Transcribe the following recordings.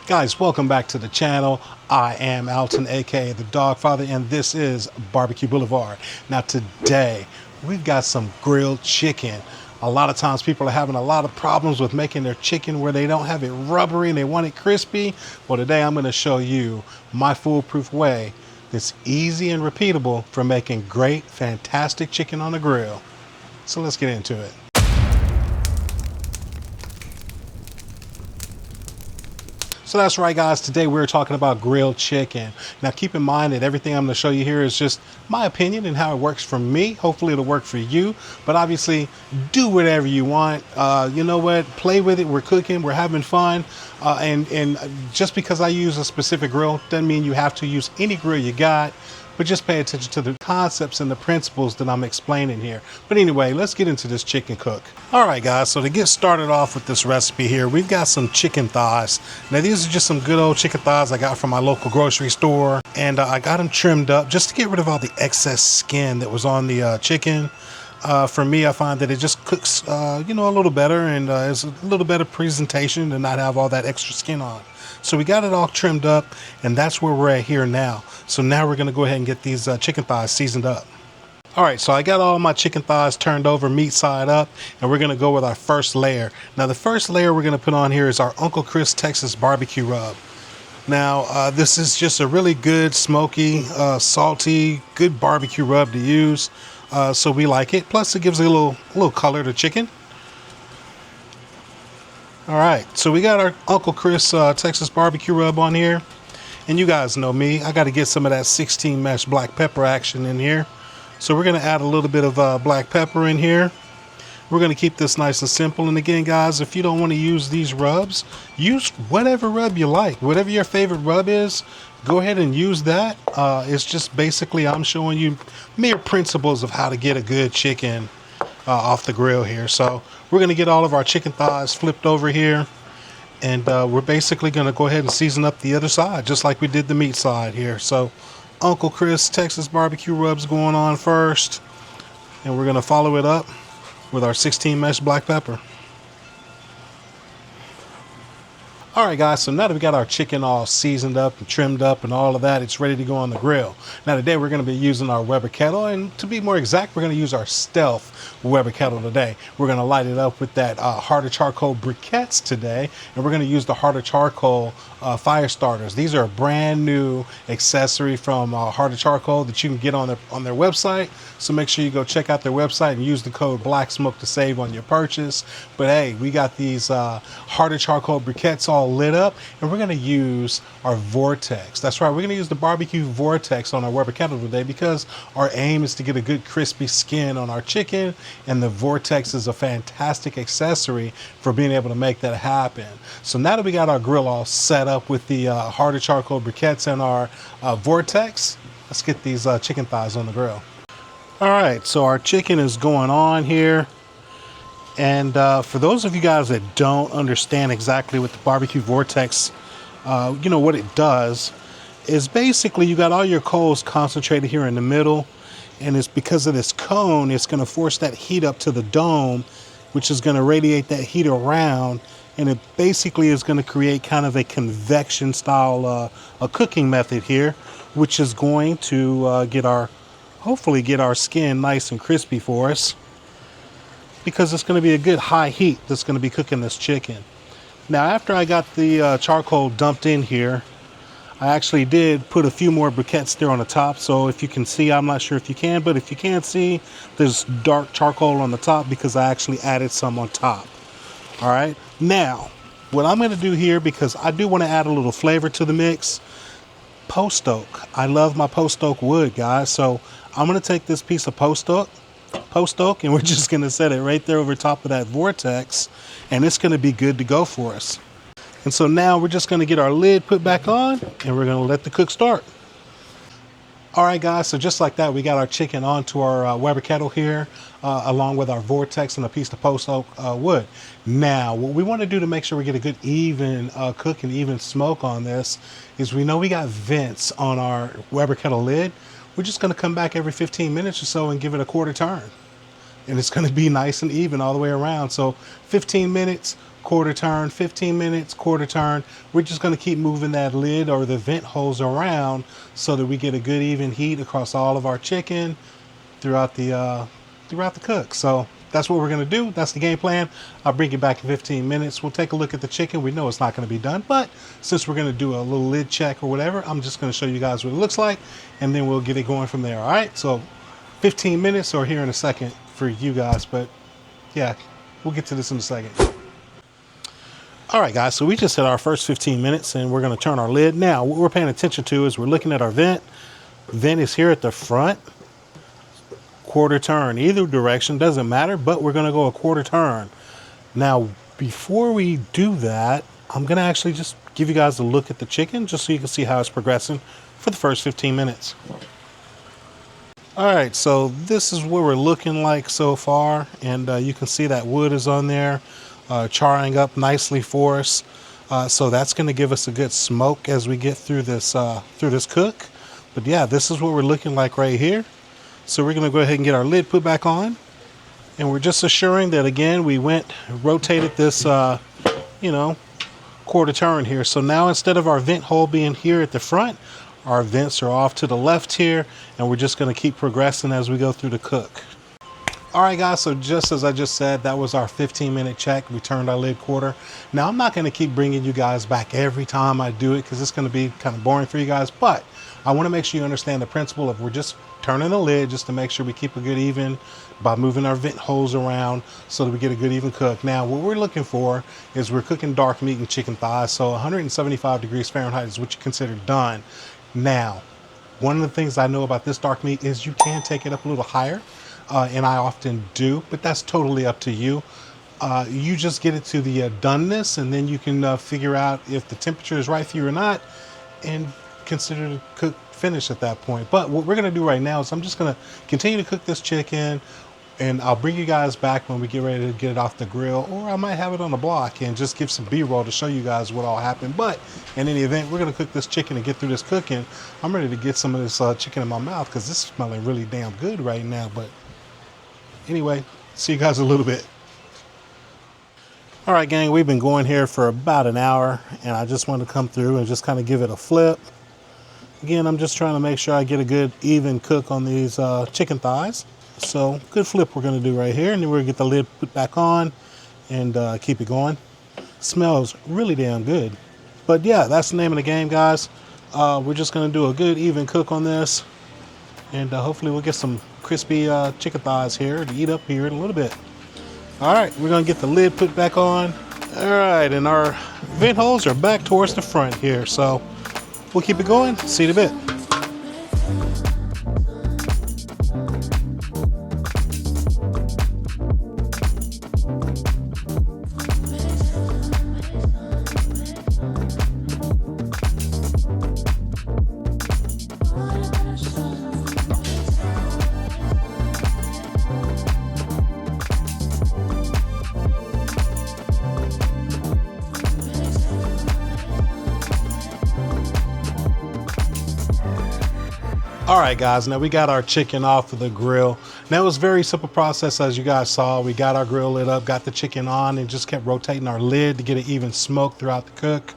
Guys, welcome back to the channel. I am Alton, aka the Dawgfatha, and this is BBQ Boulevard. Now today, we've got some grilled chicken. A lot of times people are having a lot of problems with making their chicken where they don't have it rubbery and they want it crispy. Well, today I'm going to show you my foolproof way that's easy and repeatable for making great, fantastic chicken on the grill. So let's get into it. So that's right, guys. Today we're talking about grilled chicken. Now keep in mind that everything I'm going to show you here is just my opinion and how it works for me. Hopefully it'll work for you, but obviously do whatever you want. You know what? Play with it. We're cooking. We're having fun. And just because I use a specific grill doesn't mean you have to use any grill you got. But just pay attention to the concepts and the principles that I'm explaining here. But anyway, let's get into this chicken cook. All right, guys, so to get started off with this recipe here, we've got some chicken thighs. Now, these are just some good old chicken thighs I got from my local grocery store. And I got them trimmed up just to get rid of all the excess skin that was on the chicken. For me, I find that it just cooks, a little better, and it's a little better presentation to not have all that extra skin on. So we got it all trimmed up, and that's where we're at here now. So now we're going to go ahead and get these chicken thighs seasoned up. All right, so I got all my chicken thighs turned over, meat side up, and we're going to go with our first layer. Now, the first layer we're going to put on here is our Uncle Chris Texas barbecue rub. Now, this is just a really good, smoky, salty, good barbecue rub to use. So we like it. Plus, it gives a little color to chicken. All right, so we got our Uncle Chris Texas barbecue rub on here. And you guys know me, I got to get some of that 16 mesh black pepper action in here. So we're going to add a little bit of black pepper in here. We're going to keep this nice and simple. And again, guys, if you don't want to use these rubs, use whatever rub you like. Whatever your favorite rub is, go ahead and use that. It's just basically I'm showing you mere principles of how to get a good chicken off the grill here. So we're going to get all of our chicken thighs flipped over here. And we're basically going to go ahead and season up the other side, just like we did the meat side here. So Uncle Chris Texas barbecue rubs going on first. And we're going to follow it up with our 16 mesh black pepper. All right, guys, so now that we got our chicken all seasoned up and trimmed up and all of that, it's ready to go on the grill. Now today we're going to be using our Weber kettle, and to be more exact, we're going to use our Stealth Weber kettle today. We're going to light it up with that Harder Charcoal briquettes today, and we're going to use the Harder Charcoal fire starters. These are a brand new accessory from Harder Charcoal that you can get on their website. So make sure you go check out their website and use the code BLACKSMOKE to save on your purchase. But hey, we got these Harder Charcoal briquettes all lit up, and we're going to use our Vortex. That's right, we're going to use the BBQ Vortex on our Weber kettle today because our aim is to get a good crispy skin on our chicken, and the Vortex is a fantastic accessory for being able to make that happen. So now that we got our grill all set up with the Harder Charcoal briquettes and our Vortex, let's get these chicken thighs on the grill. All right, so our chicken is going on here. And for those of you guys that don't understand exactly what the BBQ Vortex, what it does, is basically you got all your coals concentrated here in the middle, and it's because of this cone, it's going to force that heat up to the dome, which is going to radiate that heat around, and it basically is going to create kind of a convection style a cooking method here, which is going to hopefully get our skin nice and crispy for us, because it's going to be a good high heat that's going to be cooking this chicken. Now, after I got the charcoal dumped in here, I actually did put a few more briquettes there on the top. So if you can see, I'm not sure if you can, but if you can't see, there's dark charcoal on the top because I actually added some on top. All right. Now, what I'm going to do here, because I do want to add a little flavor to the mix, post oak. I love my post oak wood, guys. So I'm going to take this piece of post oak, and we're just going to set it right there over top of that Vortex, and it's going to be good to go for us. And so now we're just going to get our lid put back on, and we're going to let the cook start. All right, guys, so just like that, we got our chicken onto our Weber kettle here, along with our Vortex and a piece of post oak wood. Now, what we want to do to make sure we get a good even cook and even smoke on this is, we know we got vents on our Weber kettle lid. We're just going to come back every 15 minutes or so and give it a quarter turn. And it's going to be nice and even all the way around. So 15 minutes, quarter turn, 15 minutes, quarter turn. We're just going to keep moving that lid or the vent hose around so that we get a good even heat across all of our chicken throughout the cook. So that's what we're going to do. That's the game plan. I'll bring you back in 15 minutes. We'll take a look at the chicken. We know it's not going to be done, but since we're going to do a little lid check or whatever, I'm just going to show you guys what it looks like, and then we'll get it going from there. All right, so 15 minutes or here in a second for you guys, but yeah, we'll get to this in a second. All right, guys, so we just hit our first 15 minutes, and we're going to turn our lid. Now, what we're paying attention to is we're looking at our vent. Vent is here at the front. Quarter turn, either direction, doesn't matter, but we're going to go a quarter turn. Now, before we do that, I'm going to actually just give you guys a look at the chicken just so you can see how it's progressing for the first 15 minutes. All right, so this is what we're looking like so far, and you can see that wood is on there, charring up nicely for us. So that's going to give us a good smoke as we get through this cook. But yeah, this is what we're looking like right here. So we're going to go ahead and get our lid put back on, and we're just assuring that again we rotated this quarter turn here. So now instead of our vent hole being here at the front, our vents are off to the left here, and we're just going to keep progressing as we go through the cook. All right, guys, so just as I just said, that was our 15-minute check. We turned our lid quarter. Now, I'm not going to keep bringing you guys back every time I do it because it's going to be kind of boring for you guys, but I want to make sure you understand the principle of we're just turning the lid just to make sure we keep a good even by moving our vent hose around so that we get a good even cook. Now, what we're looking for is we're cooking dark meat and chicken thighs, so 175 degrees Fahrenheit is what you consider done. Now, one of the things I know about this dark meat is you can take it up a little higher. And I often do, but that's totally up to you. You just get it to the doneness, and then you can figure out if the temperature is right for you or not, and consider the cook finish at that point. But what we're going to do right now is I'm just going to continue to cook this chicken, and I'll bring you guys back when we get ready to get it off the grill, or I might have it on the block and just give some B-roll to show you guys what all happened. But in any event, we're going to cook this chicken and get through this cooking. I'm ready to get some of this chicken in my mouth because this is smelling really damn good right now. But anyway, see you guys in a little bit. All right, gang, we've been going here for about an hour, and I just want to come through and just kind of give it a flip. Again, I'm just trying to make sure I get a good even cook on these chicken thighs. So good flip we're going to do right here, and then we're going to get the lid put back on and keep it going. Smells really damn good. But yeah, that's the name of the game, guys. We're just going to do a good even cook on this, and hopefully we'll get some crispy chicken thighs here to eat up here in a little bit. All right, we're gonna get the lid put back on. All right, and our vent holes are back towards the front here, so we'll keep it going. See you in a bit. All right, guys, now we got our chicken off of the grill. Now it was a very simple process, as you guys saw. We got our grill lit up, got the chicken on, and just kept rotating our lid to get it even smoke throughout the cook.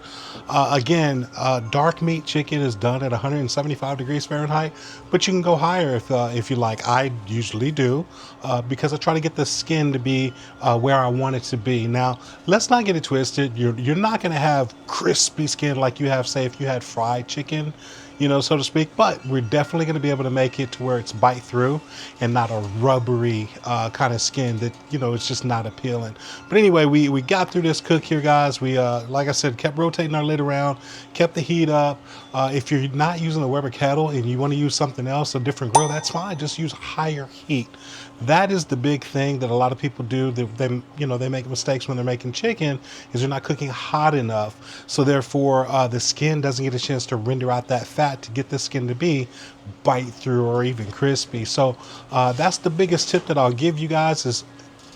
Again, dark meat chicken is done at 175 degrees Fahrenheit, but you can go higher if you like. I usually do because I try to get the skin to be where I want it to be. Now, let's not get it twisted. You're not going to have crispy skin like you have, say, if you had fried chicken, you know, so to speak, but we're definitely going to be able to make it to where it's bite through and not a rubbery kind of skin that, you know, it's just not appealing. But anyway, we got through this cook here, guys. We, like I said, kept rotating our lid around, kept the heat up. If you're not using the Weber kettle and you want to use something else, a different grill, that's fine. Just use higher heat. That is the big thing that a lot of people do. They make mistakes when they're making chicken, is they're not cooking hot enough. So therefore, the skin doesn't get a chance to render out that fat to get the skin to be bite through or even crispy. So that's the biggest tip that I'll give you guys, is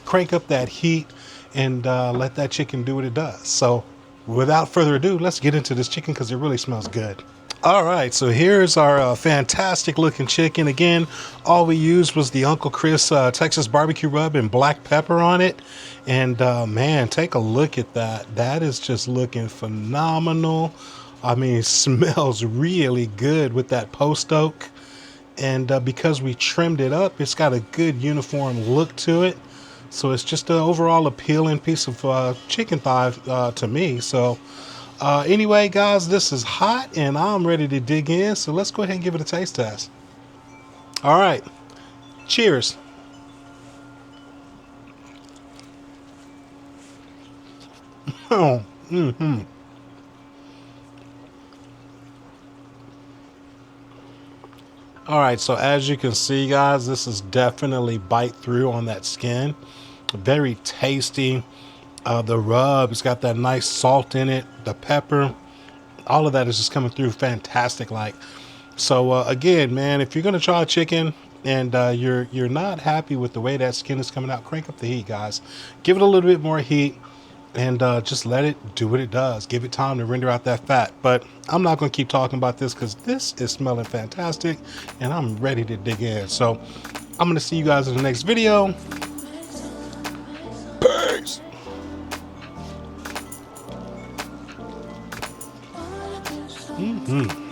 crank up that heat and let that chicken do what it does. So without further ado, let's get into this chicken because it really smells good. All right, so here's our fantastic looking chicken. Again, all we used was the Uncle Chris Texas barbecue rub and black pepper on it. And man, take a look at that. That is just looking phenomenal. I mean, it smells really good with that post oak. And because we trimmed it up, it's got a good uniform look to it. So it's just an overall appealing piece of chicken thigh to me. So anyway, guys, this is hot and I'm ready to dig in. So let's go ahead and give it a taste test. All right. Cheers. Oh, mm-hmm. All right, so as you can see, guys, this is definitely bite through on that skin. Very tasty. The rub, it's got that nice salt in it. The pepper, all of that is just coming through fantastic. Like, so again, man, if you're gonna try chicken and you're not happy with the way that skin is coming out, crank up the heat, guys. Give it a little bit more heat. And just let it do what it does. Give it time to render out that fat. But I'm not going to keep talking about this because this is smelling fantastic and I'm ready to dig in. So I'm going to see you guys in the next video. Peace. Mm-hmm.